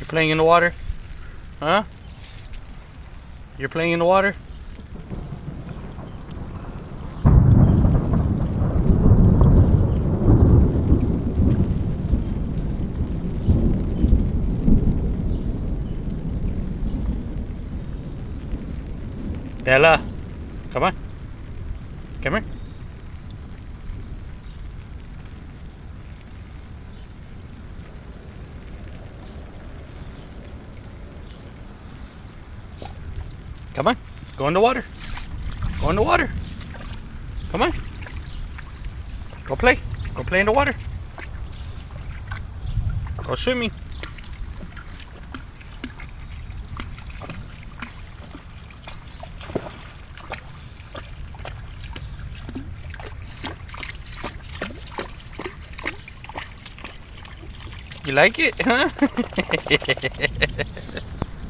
You playing in the water? Huh? You're playing in the water? Bella, come on. Come here. Come on. Go in the water. Go in the water. Come on. Go play. Go play in the water. Go swimming. You like it, huh?